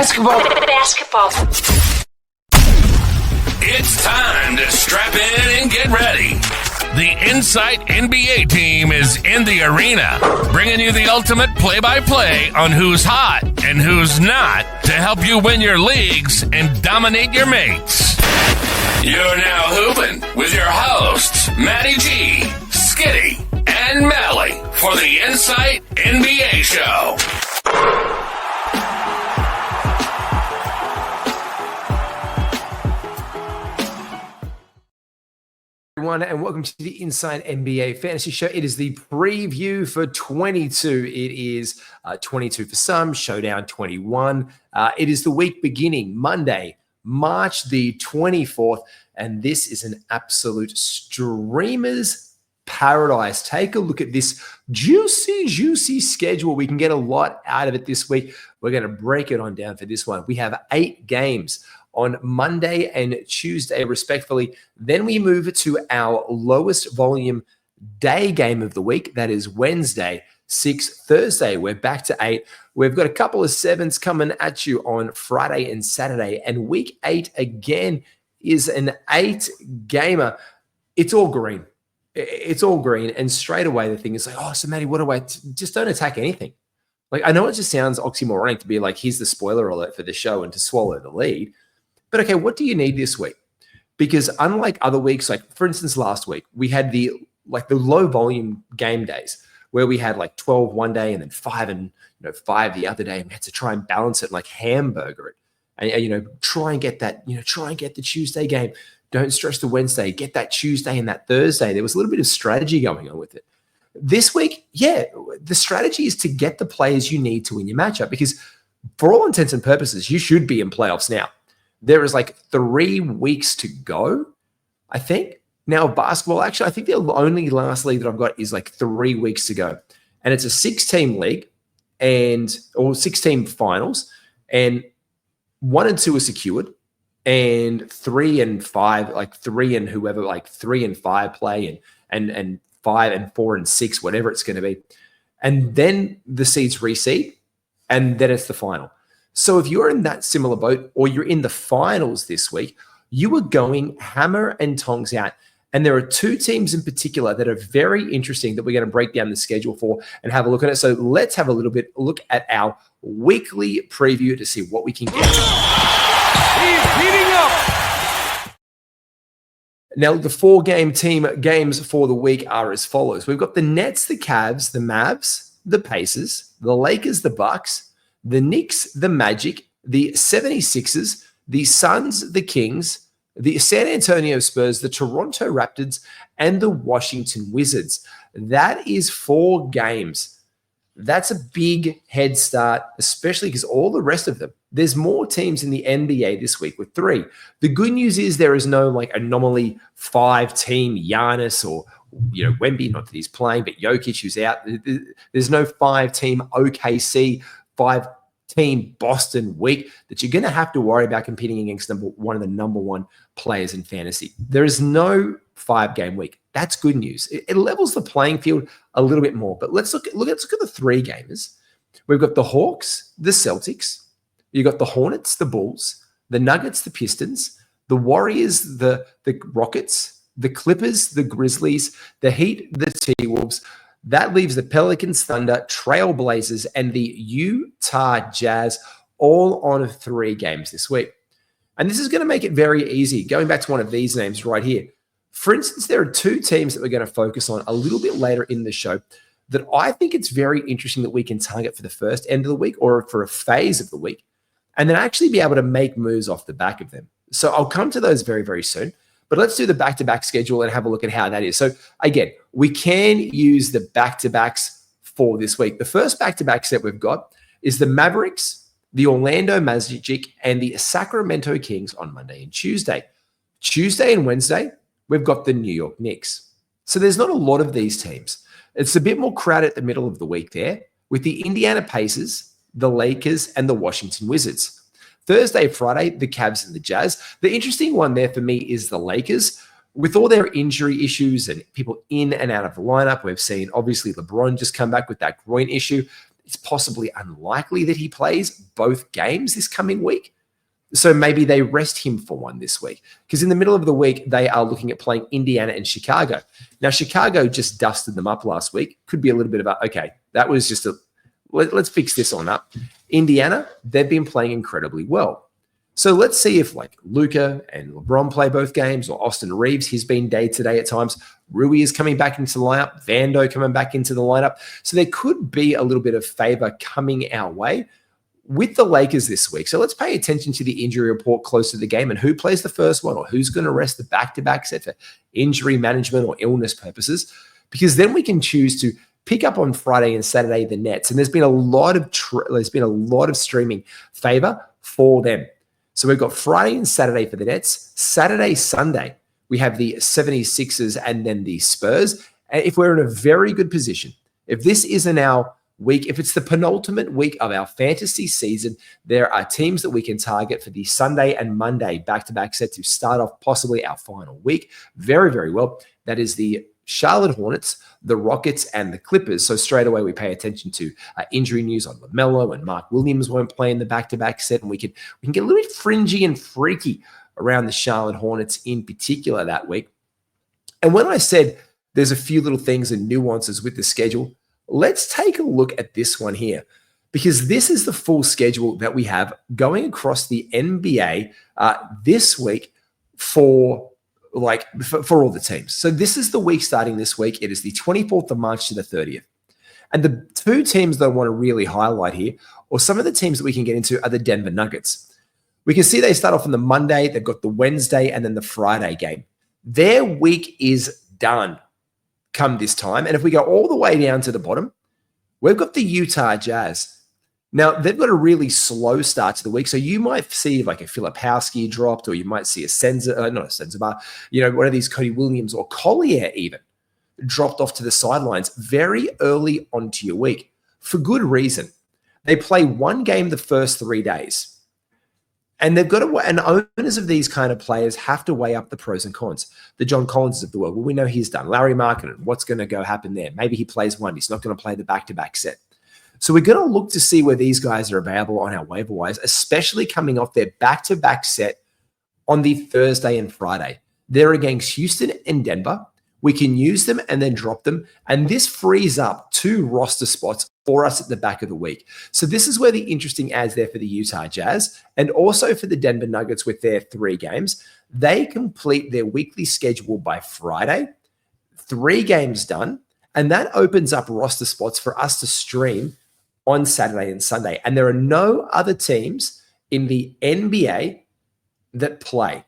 Basketball. It's time to strap in and get ready. The Insight NBA team is in the arena, bringing you the ultimate play-by-play on who's hot and who's not to help you win your leagues and dominate your mates. You're now hooping with your hosts, Matty G, Skitty, and Mally for the Insight NBA show. Everyone, and welcome to the Inside NBA Fantasy Show. It is the preview for 22. It is 22 for some, Showdown 21. It is the week beginning Monday, March the 24th, and this is an absolute streamer's paradise. Take a look at this juicy schedule. We can get a lot out of it this week. We're going to break it on down for this one. We have 8 games on Monday and Tuesday, respectively. Then we move to our lowest volume day game of the week. That is Wednesday, 6 Thursday. We're back to 8. We've got a couple of 7s coming at you on Friday and Saturday. And week 8 again is an 8-gamer. It's all green. It's all green. And straight away, the thing is like, oh, so Matty, what do I just don't attack anything. Like, I know it just sounds oxymoronic to be like, here's the spoiler alert for the show and to swallow the lead. But okay, what do you need this week? Because unlike other weeks, like for instance, last week, we had the low volume game days where we had like 12 one day and then 5 the other day, and we had to try and balance it and like hamburger it. And try and get the Tuesday game. Don't stress the Wednesday, get that Tuesday and that Thursday. There was a little bit of strategy going on with it. This week, yeah, the strategy is to get the players you need to win your matchup, because for all intents and purposes, you should be in playoffs now. There is like 3 weeks to go, I think. Now, basketball, actually, I think the only last league that I've got is like 3 weeks to go. And it's a 6-team league or 6-team finals. And 1 and 2 are secured. And 3 and 5, like 3 and whoever, like 3 and 5 play and 5 and 4 and 6, whatever it's going to be. And then the seeds reseed, and then it's the final. So if you're in that similar boat or you're in the finals this week, you are going hammer and tongs out. And there are 2 teams in particular that are very interesting that we're going to break down the schedule for and have a look at it. So let's have a little bit look at our weekly preview to see what we can get. He's heating up. Now, the 4-game team games for the week are as follows. We've got the Nets, the Cavs, the Mavs, the Pacers, the Lakers, the Bucks, the Knicks, the Magic, the 76ers, the Suns, the Kings, the San Antonio Spurs, the Toronto Raptors, and the Washington Wizards. That is 4 games. That's a big head start, especially because all the rest of them, there's more teams in the NBA this week with 3. The good news is there is no like anomaly 5-team Giannis or Wemby, not that he's playing, but Jokic who's out. There's no 5-team OKC, 5-team Boston week that you're going to have to worry about competing against one of the number 1 players in fantasy. There is no 5-game week. That's good news. It levels the playing field a little bit more. But let's look at the 3-gamers. We've got the Hawks, the Celtics. You've got the Hornets, the Bulls, the Nuggets, the Pistons, the Warriors, the Rockets, the Clippers, the Grizzlies, the Heat, the T-Wolves. That leaves the Pelicans, Thunder, Trailblazers, and the Utah Jazz all on 3 games this week. And this is going to make it very easy. Going back to one of these names right here. For instance, there are 2 teams that we're going to focus on a little bit later in the show that I think it's very interesting that we can target for the first end of the week or for a phase of the week, and then actually be able to make moves off the back of them. So I'll come to those very, very soon. But let's do the back-to-back schedule and have a look at how that is. So again, we can use the back-to-backs for this week. The first back-to-back set we've got is the Mavericks, the Orlando Magic, and the Sacramento Kings on Monday and Tuesday. Tuesday and Wednesday, we've got the New York Knicks. So there's not a lot of these teams. It's a bit more crowded at the middle of the week there with the Indiana Pacers, the Lakers, and the Washington Wizards. Thursday, Friday, the Cavs and the Jazz. The interesting one there for me is the Lakers. With all their injury issues and people in and out of the lineup, we've seen obviously LeBron just come back with that groin issue. it's possibly unlikely that he plays both games this coming week. So maybe they rest him for one this week, because in the middle of the week, they are looking at playing Indiana and Chicago. Now, Chicago just dusted them up last week. Could be a little bit of okay, that was just let's fix this on up. Indiana, they've been playing incredibly well. So let's see if like Luka and LeBron play both games, or Austin Reeves, he's been day-to-day at times. Rui is coming back into the lineup. Vando coming back into the lineup. So there could be a little bit of favor coming our way with the Lakers this week. So let's pay attention to the injury report close to the game and who plays the first one, or who's going to rest the back-to-back set for injury management or illness purposes, because then we can choose to pick up on Friday and Saturday the Nets. And there's been a lot of streaming favor for them. So we've got Friday and Saturday for the Nets. Saturday, Sunday, we have the 76ers and then the Spurs. And if we're in a very good position, if this isn't our week, if it's the penultimate week of our fantasy season, there are teams that we can target for the Sunday and Monday back-to-back set to start off possibly our final week very, very well. That is the Charlotte Hornets, the Rockets, and the Clippers. So straight away we pay attention to injury news on LaMelo, and Mark Williams won't play in the back-to-back set, and we can get a little bit fringy and freaky around the Charlotte Hornets in particular that week. And when I said there's a few little things and nuances with the schedule, let's take a look at this one here, because this is the full schedule that we have going across the NBA this week for all the teams. So this is the week starting this week. It is the 24th of March to the 30th. And the two teams that I want to really highlight here, or some of the teams that we can get into, are the Denver Nuggets. We can see they start off on the Monday. They've got the Wednesday and then the Friday game. Their week is done come this time. And if we go all the way down to the bottom, we've got the Utah Jazz. Now, they've got a really slow start to the week. So you might see like a Filipowski dropped, or you might see one of these Cody Williams or Collier even dropped off to the sidelines very early onto your week for good reason. They play one game the first 3 days. And they've got to, and owners of these kind of players have to weigh up the pros and cons. The John Collinses of the world, well, we know he's done. Larry Markkinen, what's going to happen there? Maybe he plays one. He's not going to play the back-to-back set. So we're going to look to see where these guys are available on our waiver wires, especially coming off their back-to-back set on the Thursday and Friday. They're against Houston and Denver. We can use them and then drop them. And this frees up 2 roster spots for us at the back of the week. So this is where the interesting adds there for the Utah Jazz and also for the Denver Nuggets with their 3 games. They complete their weekly schedule by Friday, 3 games done, and that opens up roster spots for us to stream on Saturday and Sunday. And there are no other teams in the NBA that play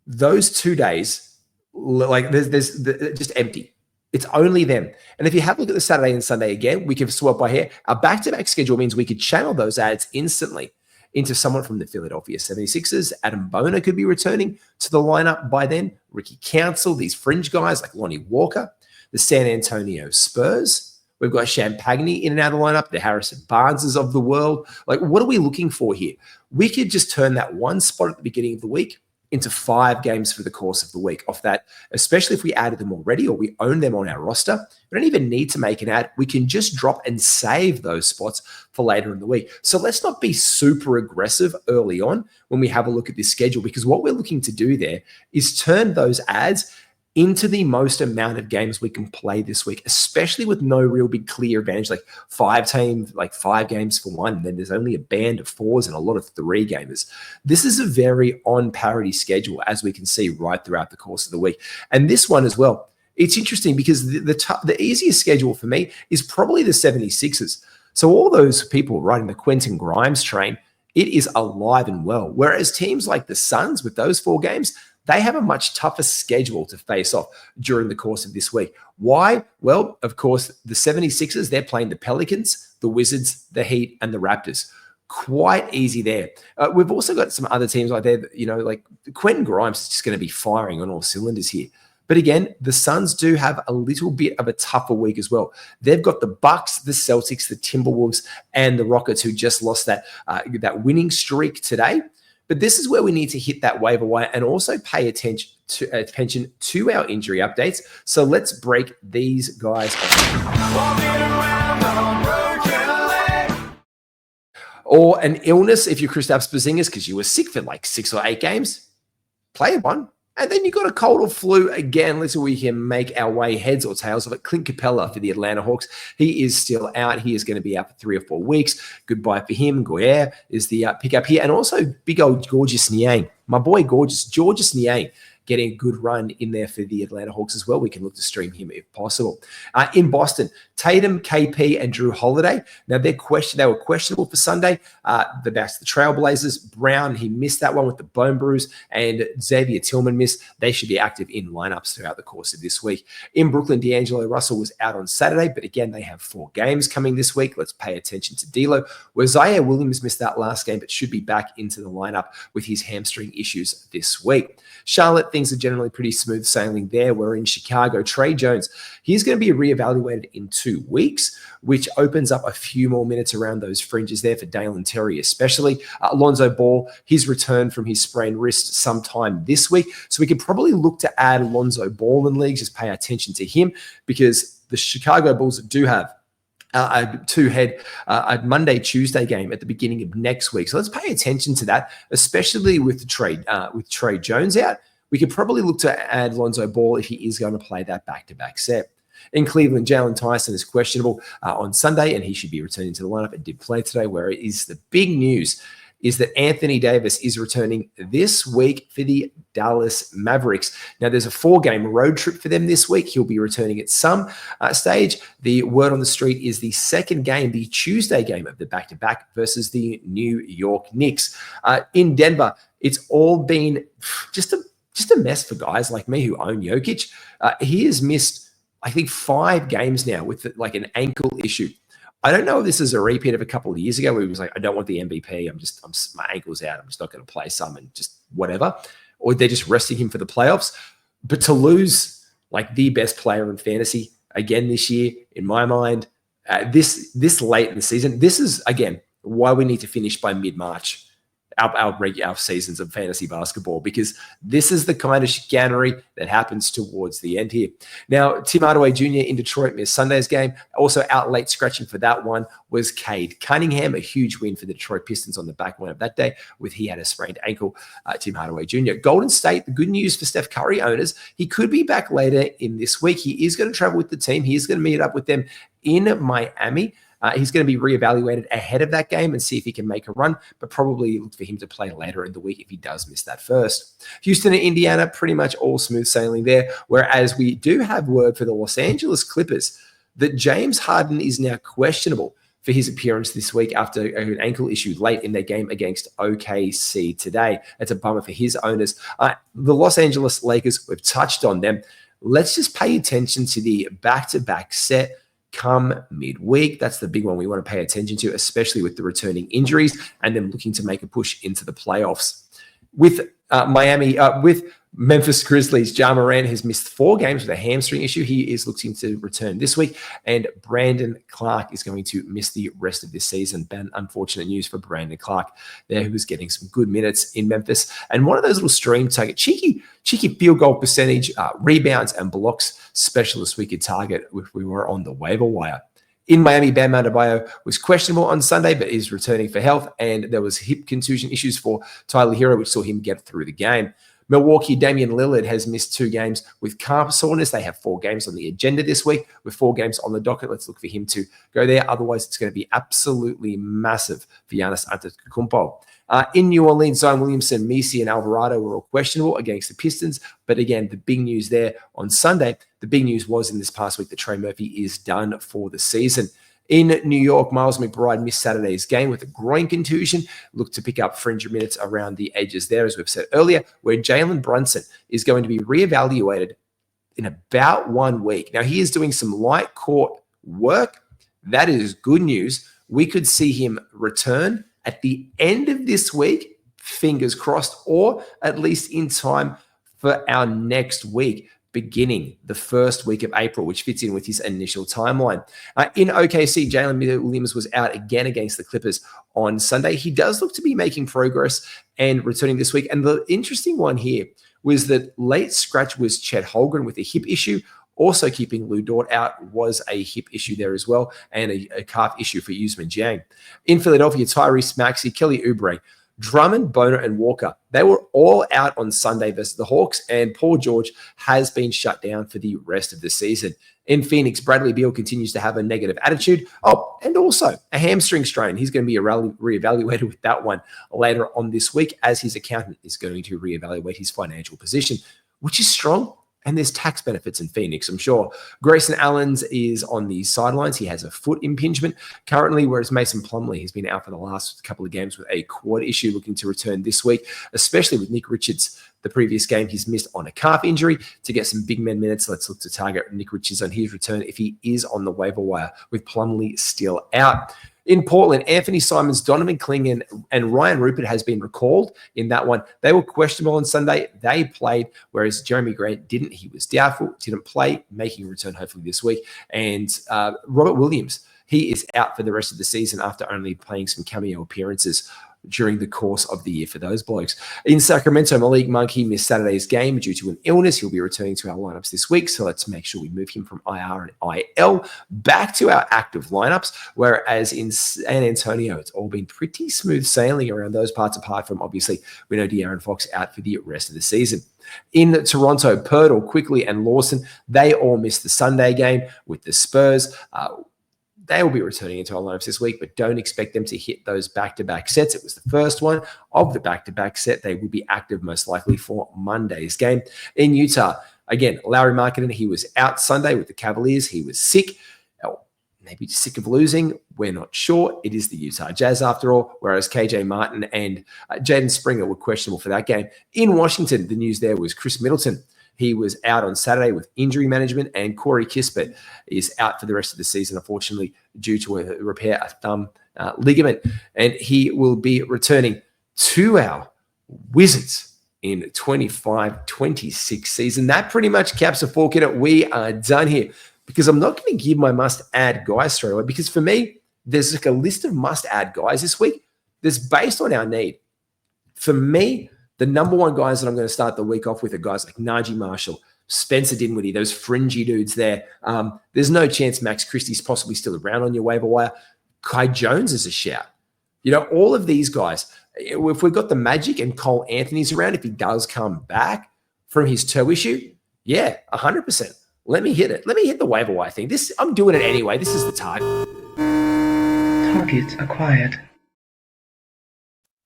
those 2 days. Like there's just empty. It's only them. And if you have a look at the Saturday and Sunday again, we can swap by here. Our back-to-back schedule means we could channel those ads instantly into someone from the Philadelphia 76ers. Adam Boner could be returning to the lineup by then. Ricky Council, these fringe guys like Lonnie Walker, the San Antonio Spurs. We've got Champagne in and out of the lineup, the Harrison Barneses of the world. Like, what are we looking for here? We could just turn that one spot at the beginning of the week into 5 games for the course of the week off that, especially if we added them already or we own them on our roster. We don't even need to make an ad. We can just drop and save those spots for later in the week. So let's not be super aggressive early on when we have a look at this schedule, because what we're looking to do there is turn those ads into the most amount of games we can play this week, especially with no real big clear advantage, like 5 games for one. And then there's only a band of 4s and a lot of 3 gamers. This is a very on parity schedule, as we can see right throughout the course of the week. And this one as well, it's interesting because the easiest schedule for me is probably the 76ers. So all those people riding the Quentin Grimes train, it is alive and well. Whereas teams like the Suns with those 4 games, they have a much tougher schedule to face off during the course of this week. Why? Well, of course, the 76ers, they're playing the Pelicans, the Wizards, the Heat, and the Raptors. Quite easy there. We've also got some other teams like there, like Quentin Grimes is just going to be firing on all cylinders here. But again, the Suns do have a little bit of a tougher week as well. They've got the Bucks, the Celtics, the Timberwolves, and the Rockets, who just lost that winning streak today. But this is where we need to hit that waiver wire and also pay attention to our injury updates. So let's break these guys off. or an illness if you're Kristaps Porzingis because you were sick for like 6 or 8 games, play one. And then you got a cold or flu again. Let's see if we can make our way heads or tails of it. Clint Capella for the Atlanta Hawks. He is still out. He is going to be out for 3 or 4 weeks. Goodbye for him. Goyer is the pickup here. And also big old Gorgeous Niang. My boy Gorgeous Niang, getting a good run in there for the Atlanta Hawks as well. We can look to stream him if possible. In Boston, Tatum, KP, and Drew Holiday. Now, they were questionable for Sunday. That's the Trailblazers. Brown, he missed that one with the bone bruise, and Xavier Tillman missed. They should be active in lineups throughout the course of this week. In Brooklyn, D'Angelo Russell was out on Saturday, but again, they have 4 games coming this week. Let's pay attention to D'Lo, where Zaire Williams missed that last game, but should be back into the lineup with his hamstring issues this week. Charlotte, things are generally pretty smooth sailing there. We're in Chicago. Trey Jones, he's going to be reevaluated in 2 weeks, which opens up a few more minutes around those fringes there for Dalen Terry especially. Alonzo Ball, he's returned from his sprained wrist sometime this week. So we could probably look to add Alonzo Ball in leagues, just pay attention to him because the Chicago Bulls do have a Monday, Tuesday game at the beginning of next week. So let's pay attention to that, especially with Trey Jones out. We could probably look to add Lonzo Ball if he is going to play that back-to-back set. In Cleveland, Jalen Tyson is questionable on Sunday, and he should be returning to the lineup and did play today, where it is the big news is that Anthony Davis is returning this week for the Dallas Mavericks. Now, there's a 4-game road trip for them this week. He'll be returning at some stage. The word on the street is the second game, the Tuesday game of the back-to-back versus the New York Knicks. In Denver, it's all been just a mess for guys like me who own Jokic. He has missed, I think, 5 games now with like an ankle issue. I don't know if this is a repeat of a couple of years ago where he was like, I don't want the MVP. My ankle's out. I'm just not going to play some and just whatever. Or they're just resting him for the playoffs. But to lose like the best player in fantasy again this year, in my mind, this late in the season, this is, again, why we need to finish by mid-March. Our seasons of fantasy basketball, because this is the kind of chicanery that happens towards the end here. Now, Tim Hardaway Jr. in Detroit missed Sunday's game. Also out late scratching for that one was Cade Cunningham, a huge win for the Detroit Pistons on the back one of that day, with he had a sprained ankle, Tim Hardaway Jr. Golden State, the good news for Steph Curry owners, he could be back later in this week. He is going to travel with the team. He is going to meet up with them in Miami. He's going to be reevaluated ahead of that game and see if he can make a run, but probably look for him to play later in the week if he does miss that first. Houston and Indiana, pretty much all smooth sailing there, whereas we do have word for the Los Angeles Clippers that James Harden is now questionable for his appearance this week after an ankle issue late in their game against OKC today. That's a bummer for his owners. The Los Angeles Lakers, we've touched on them. Let's just pay attention to the back-to-back set come midweek. That's the big one we want to pay attention to, especially with the returning injuries and them looking to make a push into the playoffs. With with Memphis Grizzlies, Ja Morant has missed 4 games with a hamstring issue. He is looking to return this week, and Brandon Clark is going to miss the rest of this season. Unfortunate news for Brandon Clark there, who was getting some good minutes in Memphis. And one of those little stream target, cheeky field goal percentage, rebounds and blocks specialists we could target if we were on the waiver wire. In Miami, Bam Adebayo was questionable on Sunday, but is returning for health, and there was hip contusion issues for Tyler Hero, which saw him get through the game. Milwaukee, Damian Lillard has missed 2 games with calf soreness. They have 4 games on the agenda this week with 4 games on the docket. Let's look for him to go there. Otherwise, it's going to be absolutely massive for Giannis Antetokounmpo. In New Orleans, Zion Williamson, Messi, and Alvarado were all questionable against the Pistons. But again, the big news there on Sunday, the big news was in this past week that Trey Murphy is done for the season. In New York, Miles McBride missed Saturday's game with a groin contusion. Looked to pick up fringe minutes around the edges there, as we've said earlier, where Jalen Brunson is going to be reevaluated in about 1 week. Now, he is doing some light court work. That is good news. We could see him return at the end of this week, fingers crossed, or at least in time for our next week, beginning the first week of April, which fits in with his initial timeline. In OKC, Jalen Williams was out again against the Clippers on Sunday. He does look to be making progress and returning this week. And the interesting one here was that late scratch was Chet Holmgren with a hip issue Also keeping Lou Dort out was a hip issue there as well, and a calf issue for Usman Jang. In Philadelphia, Tyrese Maxey, Kelly Oubre, Drummond, Boner, and Walker, they were all out on Sunday versus the Hawks, and Paul George has been shut down for the rest of the season. In Phoenix, Bradley Beal continues to have a negative attitude. Oh, and also a hamstring strain. He's going to be reevaluated with that one later on this week, as his accountant is going to reevaluate his financial position, which is strong. And there's tax benefits in Phoenix, I'm sure. Grayson Allen's is on the sidelines. He has a foot impingement currently, whereas Mason Plumlee has been out for the last couple of games with a quad issue, looking to return this week, especially with Nick Richards. The previous game he's missed on a calf injury. To get some big men minutes, let's look to target Nick Richards on his return if he is on the waiver wire, with Plumlee still out. In Portland, Anthony Simons, Donovan Clingan, and Ryan Rupert has been recalled in that one. They were questionable on Sunday. They played, whereas Jeremy Grant didn't. He was doubtful, didn't play, making a return hopefully this week. And Robert Williams, he is out for the rest of the season after only playing some cameo appearances during the course of the year for those blokes. In Sacramento, Malik Monk, he missed Saturday's game due to an illness. He'll be returning to our lineups this week, so let's make sure we move him from IR and IL back to our active lineups, whereas in San Antonio, it's all been pretty smooth sailing around those parts, apart from, obviously, we know De'Aaron Fox out for the rest of the season. In Toronto, Pirtle, Quickly, and Lawson, they all missed the Sunday game with the Spurs. They will be returning into our lineups this week, but don't expect them to hit those back-to-back sets. It was the first one of the back-to-back set. They will be active most likely for Monday's game. In Utah, again, Lauri Markkanen, he was out Sunday with the Cavaliers. He was sick. Maybe just sick of losing. We're not sure. It is the Utah Jazz after all, whereas KJ Martin and Jaden Springer were questionable for that game. In Washington, the news there was Chris Middleton. He was out on Saturday with injury management, and Corey Kispert is out for the rest of the season, unfortunately, due to a repair, a thumb ligament. And he will be returning to our Wizards in 25-26 season. That pretty much caps a fork in it. We are done here, because I'm not going to give my must-add guys straight away, because for me, there's like a list of must-add guys this week that's based on our need. For me, the number one guys that I'm going to start the week off with are guys like Najee Marshall, Spencer Dinwiddie, those fringy dudes there. There's no chance Max Christie's possibly still around on your waiver wire. Kai Jones is a shout. You know, all of these guys, if we've got the Magic and Cole Anthony's around, if he does come back from his toe issue, yeah, 100%. Let me hit it. Let me hit the waiver wire thing. I'm doing it anyway. This is the target. Target acquired.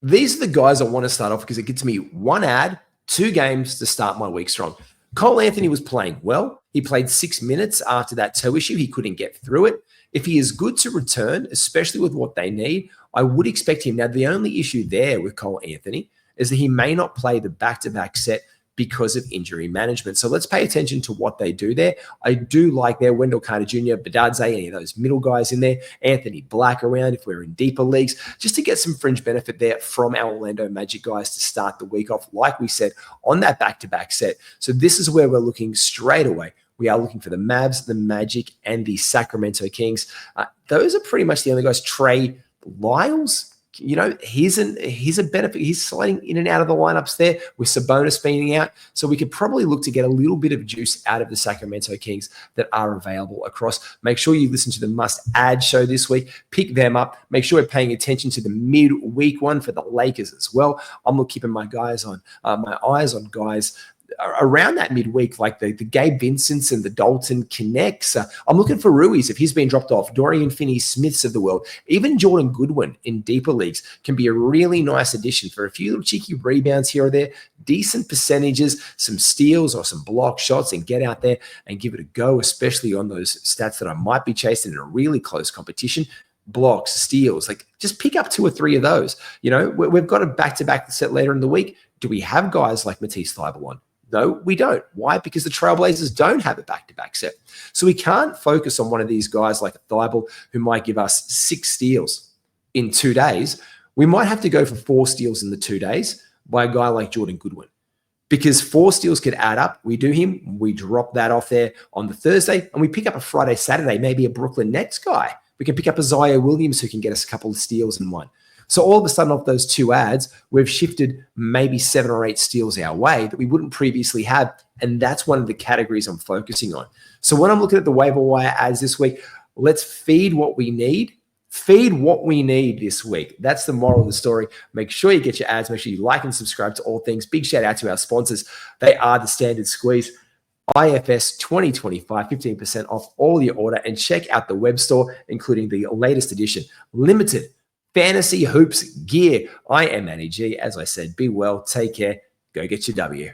These are the guys I want to start off because it gets me one ad, 2 games to start my week strong. Cole Anthony was playing well. He played 6 minutes after that toe issue. He couldn't get through it. If he is good to return, especially with what they need, I would expect him. Now, the only issue there with Cole Anthony is that he may not play the back-to-back set because of injury management. So let's pay attention to what they do there. I do like their Wendell Carter Jr., Badadze, any of those middle guys in there, Anthony Black around if we're in deeper leagues, just to get some fringe benefit there from our Orlando Magic guys to start the week off, like we said, on that back-to-back set. So this is where we're looking straight away. We are looking for the Mavs, the Magic, and the Sacramento Kings. Those are pretty much the only guys. Trey Lyles, you know, he's a benefit. He's sliding in and out of the lineups there with Sabonis being out. So we could probably look to get a little bit of juice out of the Sacramento Kings that are available across. Make sure you listen to the must-add show this week. Pick them up. Make sure we're paying attention to the midweek one for the Lakers as well. I'm keeping my eyes on guys around that midweek, like the Gabe Vincents and the Dalton Connects. I'm looking for Ruiz if he's been dropped off, Dorian Finney-Smiths of the world. Even Jordan Goodwin in deeper leagues can be a really nice addition for a few little cheeky rebounds here or there, decent percentages, some steals or some block shots, and get out there and give it a go, especially on those stats that I might be chasing in a really close competition. Blocks, steals, like just pick up 2 or 3 of those. You know, we've got a back-to-back set later in the week. Do we have guys like Matisse Thybulle on? No, we don't. Why? Because the Trailblazers don't have a back-to-back set. So we can't focus on one of these guys like Thybulle who might give us 6 steals in 2 days. We might have to go for 4 steals in the 2 days by a guy like Jordan Goodwin, because 4 steals could add up. We do him, we drop that off there on the Thursday, and we pick up a Friday, Saturday, maybe a Brooklyn Nets guy. We can pick up a Zaire Williams who can get us a couple of steals in one. So all of a sudden, off those 2 ads, we've shifted maybe 7 or 8 steals our way that we wouldn't previously have. And that's one of the categories I'm focusing on. So when I'm looking at the waiver wire ads this week, let's feed what we need. Feed what we need this week. That's the moral of the story. Make sure you get your ads. Make sure you like and subscribe to All Things. Big shout out to our sponsors. They are the Standard Squeeze. IFS 2025, 15% off all your order. And check out the web store, including the latest edition, limited fantasy hoops gear. I am Matty G. As I said, be well, take care, go get your W.